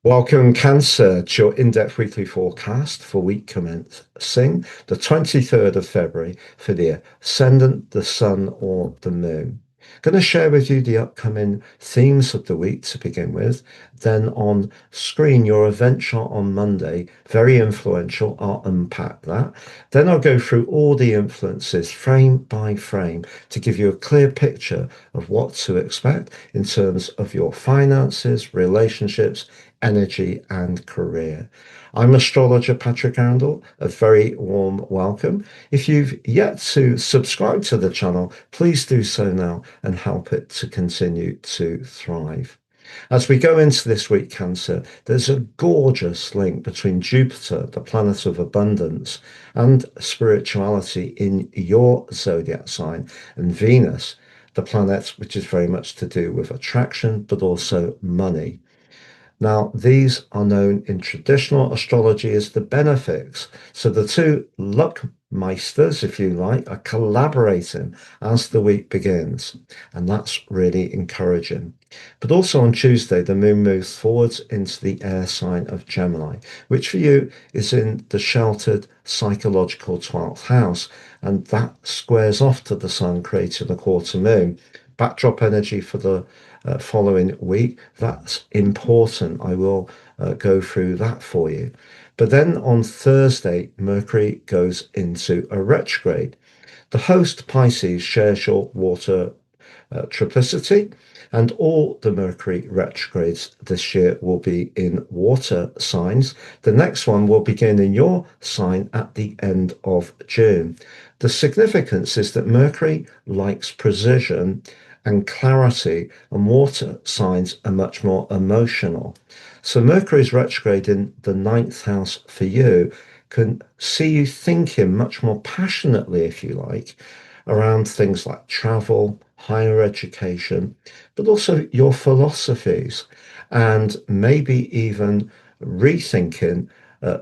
Welcome, Cancer, to your in-depth weekly forecast for week commencing the 23rd of February for the ascendant, the sun, or the moon. Going to share with you the upcoming themes of the week to begin with. Then on screen, your event chart on Monday, very influential. I'll unpack that. Then I'll go through all the influences frame by frame to give you a clear picture of what to expect in terms of your finances, relationships, energy, and career. I'm astrologer Patrick Arundel. A very warm welcome. If you've yet to subscribe to the channel, please do so now and help it to continue to thrive. As we go into this week, Cancer, there's a gorgeous link between Jupiter, the planet of abundance, and spirituality in your zodiac sign, and Venus, the planet which is very much to do with attraction, but also money. Now, these are known in traditional astrology as the benefics. So the two luck meisters, if you like, are collaborating as the week begins. And that's really encouraging. But also on Tuesday, the moon moves forwards into the air sign of Gemini, which for you is in the sheltered psychological 12th house. And that squares off to the sun, creating a quarter moon. Backdrop energy for the following week. That's important. I will go through that for you. But then on Thursday, Mercury goes into a retrograde. The host Pisces shares your water triplicity, and all the Mercury retrogrades this year will be in water signs. The next one will begin in your sign at the end of June. The significance is that Mercury likes precision and clarity, and water signs are much more emotional. So Mercury's retrograde in the ninth house for you can see you thinking much more passionately, if you like, around things like travel, higher education, but also your philosophies, and maybe even rethinking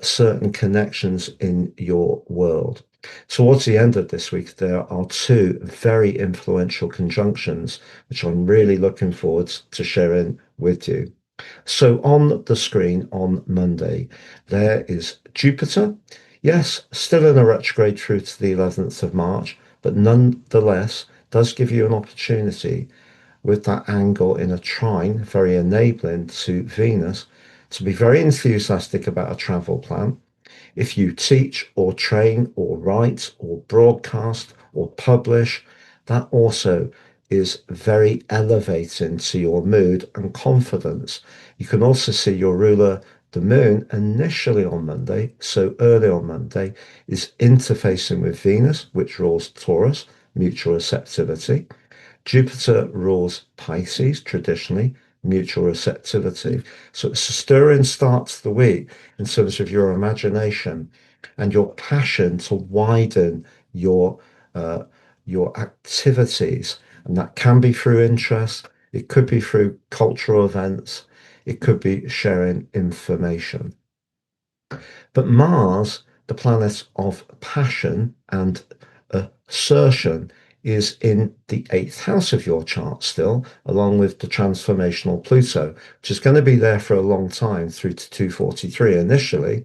certain connections in your world. Towards the end of this week, there are two very influential conjunctions, which I'm really looking forward to sharing with you. So on the screen on Monday, there is Jupiter. Yes, still in a retrograde through to the 11th of March, but nonetheless does give you an opportunity with that angle in a trine, very enabling to Venus, to be very enthusiastic about a travel plan. If you teach or train or write or broadcast or publish, that also is very elevating to your mood and confidence. You can also see your ruler, the moon, initially on Monday, so early on Monday, is interfacing with Venus, which rules Taurus, mutual receptivity. Jupiter rules Pisces, traditionally, mutual receptivity. So it's a stirring start to the week in terms of your imagination and your passion to widen your uh, your activities. And that can be through interest, it could be through cultural events, it could be sharing information. But Mars, the planet of passion and assertion, is in the eighth house of your chart still, along with the transformational Pluto, which is going to be there for a long time through to 243 initially,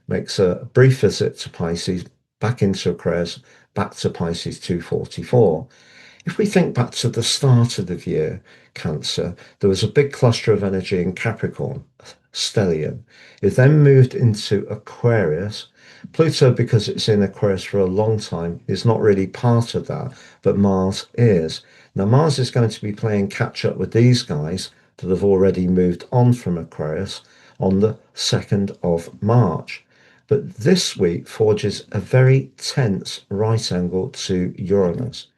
makes a brief visit to Pisces, back into Aquarius, back to Pisces 244. If we think back to the start of the year, Cancer, there was a big cluster of energy in Capricorn, stellium. It then moved into Aquarius. Pluto, because it's in Aquarius for a long time, is not really part of that, but Mars is. Now, Mars is going to be playing catch up with these guys that have already moved on from Aquarius on the 2nd of March. But this week forges a very tense right angle to Uranus.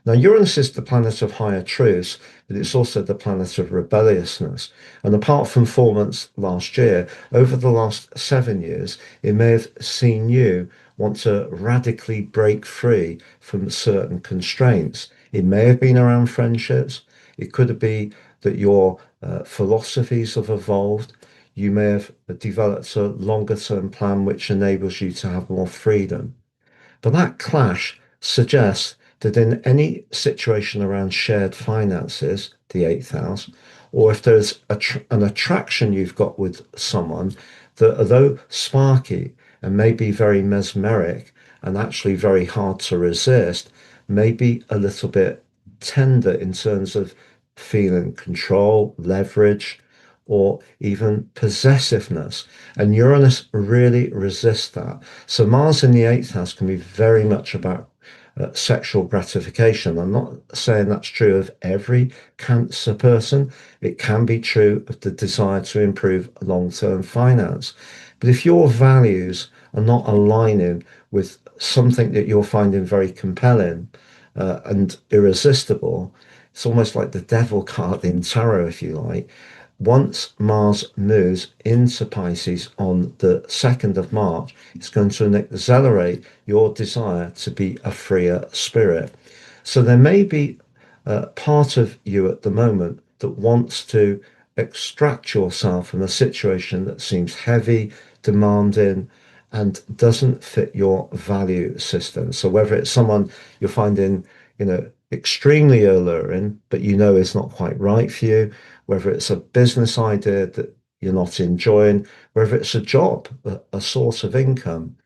Now, Uranus is the planet of higher truths, but it's also the planet of rebelliousness. And apart from 4 months last year, over the last 7 years, it may have seen you want to radically break free from certain constraints. It may have been around friendships. It could be that your philosophies have evolved. You may have developed a longer term plan which enables you to have more freedom. But that clash suggests that in any situation around shared finances, the eighth house, or if there's an attraction you've got with someone that, although sparky and maybe very mesmeric and actually very hard to resist, maybe a little bit tender in terms of feeling control, leverage, or even possessiveness. And Uranus really resists that. So Mars in the eighth house can be very much about sexual gratification. I'm not saying that's true of every Cancer person. It can be true of the desire to improve long-term finance. But if your values are not aligning with something that you're finding very compelling and irresistible, it's almost like the devil card in tarot, if you like. Once Mars moves into Pisces on the 2nd of March, it's going to accelerate your desire to be a freer spirit. So there may be part of you at the moment that wants to extract yourself from a situation that seems heavy, demanding, and doesn't fit your value system. So whether it's someone you're finding, extremely alluring, but is not quite right for you, whether it's a business idea that you're not enjoying, whether it's a job, a source of income.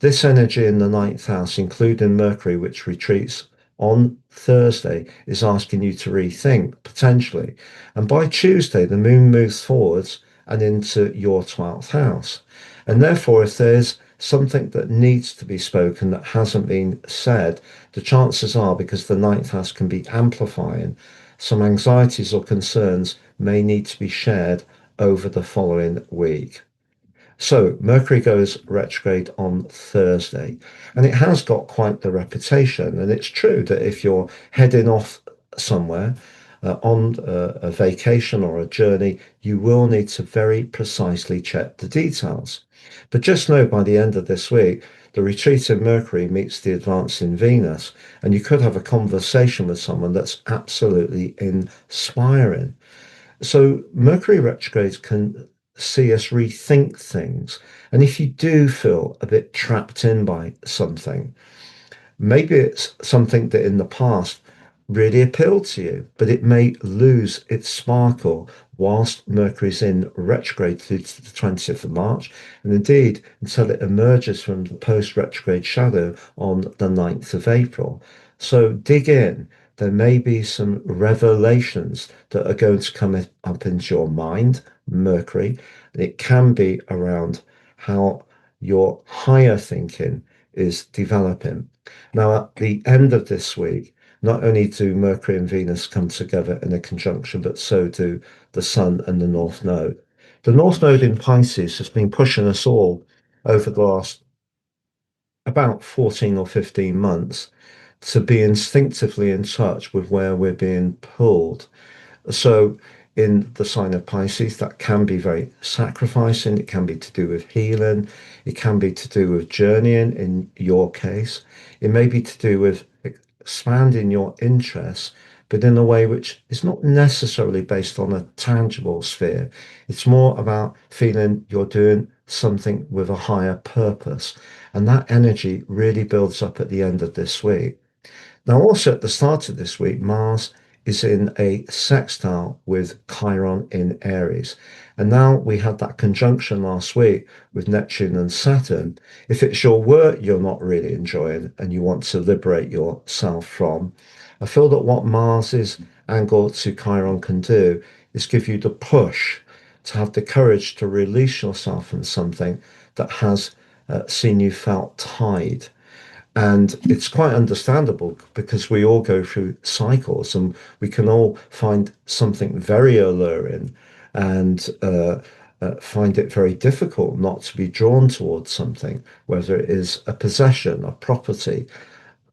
This energy in the ninth house, including Mercury, which retreats on Thursday, is asking you to rethink potentially. And by Tuesday, the moon moves forwards and into your 12th house. And therefore, if there's something that needs to be spoken that hasn't been said, the chances are, because the ninth house can be amplifying, some anxieties or concerns may need to be shared over the following week. So Mercury goes retrograde on Thursday, and it has got quite the reputation. And it's true that if you're heading off somewhere on a vacation or a journey, you will need to very precisely check the details. But just know by the end of this week, the retreat in Mercury meets the advance in Venus, and you could have a conversation with someone that's absolutely inspiring. So Mercury retrogrades can see us rethink things. And if you do feel a bit trapped in by something, maybe it's something that in the past really appealed to you, but it may lose its sparkle whilst Mercury's in retrograde through to the 20th of March, and indeed until it emerges from the post-retrograde shadow on the 9th of April. So dig in. There may be some revelations that are going to come up into your mind, Mercury. It can be around how your higher thinking is developing. Now, at the end of this week, not only do Mercury and Venus come together in a conjunction, but so do the Sun and the North Node. The North Node in Pisces has been pushing us all over the last about 14 or 15 months to be instinctively in touch with where we're being pulled. So, in the sign of Pisces, that can be very sacrificing. It can be to do with healing. It can be to do with journeying, in your case. It may be to do with expanding your interests, but in a way which is not necessarily based on a tangible sphere. It's more about feeling you're doing something with a higher purpose. And that energy really builds up at the end of this week. Now, also at the start of this week, Mars is in a sextile with Chiron in Aries. And now we had that conjunction last week with Neptune and Saturn. If it's your work you're not really enjoying and you want to liberate yourself from, I feel that what Mars's angle to Chiron can do is give you the push to have the courage to release yourself from something that has seen you felt tied. And it's quite understandable because we all go through cycles and we can all find something very alluring and find it very difficult not to be drawn towards something, whether it is a possession, a property,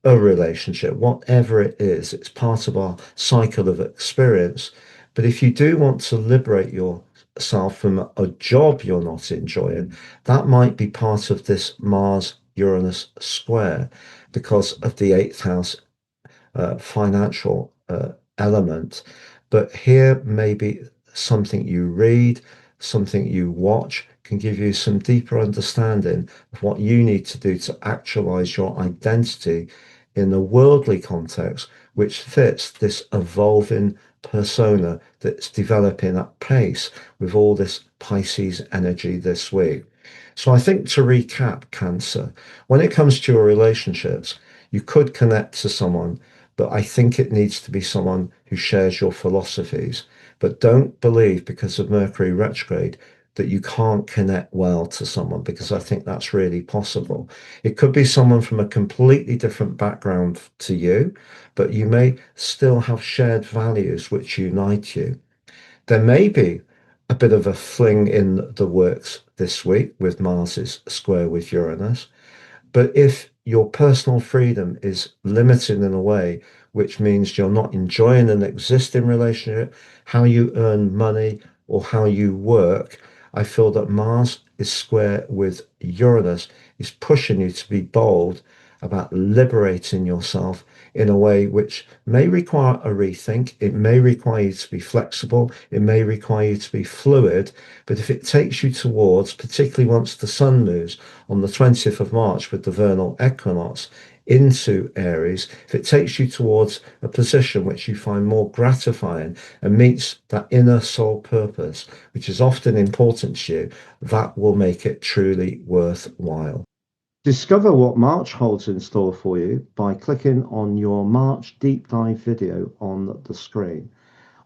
a relationship, whatever it is. It's part of our cycle of experience. But if you do want to liberate yourself from a job you're not enjoying, that might be part of this Mars Uranus square because of the eighth house financial element. But here, maybe something you read, something you watch can give you some deeper understanding of what you need to do to actualize your identity in a worldly context, which fits this evolving persona that's developing at pace with all this Pisces energy this week. So I think to recap, Cancer, when it comes to your relationships, you could connect to someone, but I think it needs to be someone who shares your philosophies. But don't believe because of Mercury retrograde that you can't connect well to someone, because I think that's really possible. It could be someone from a completely different background to you, but you may still have shared values which unite you. There may be a bit of a fling in the works this week with Mars's square with Uranus. But if your personal freedom is limited in a way which means you're not enjoying an existing relationship, how you earn money, or how you work, I feel that Mars is square with Uranus is pushing you to be bold about liberating yourself in a way which may require a rethink. It may require you to be flexible. It may require you to be fluid. But if it takes you towards, particularly once the sun moves on the 20th of March with the vernal equinox into Aries, if it takes you towards a position which you find more gratifying and meets that inner soul purpose, which is often important to you, that will make it truly worthwhile. Discover what March holds in store for you by clicking on your March deep dive video on the screen.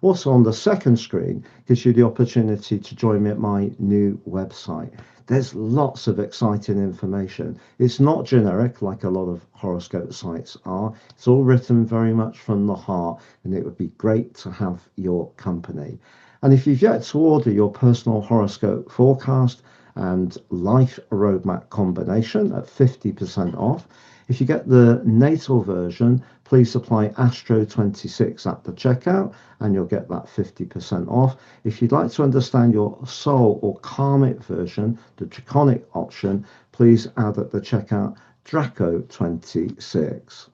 Also on the second screen gives you the opportunity to join me at my new website. There's lots of exciting information. It's not generic like a lot of horoscope sites are. It's all written very much from the heart, and it would be great to have your company. And if you've yet to order your personal horoscope forecast and life roadmap combination at 50% off, if you get the Natal version, please apply Astro 26 at the checkout and you'll get that 50% off. If you'd like to understand your soul or karmic version, the draconic option, please add at the checkout Draco 26.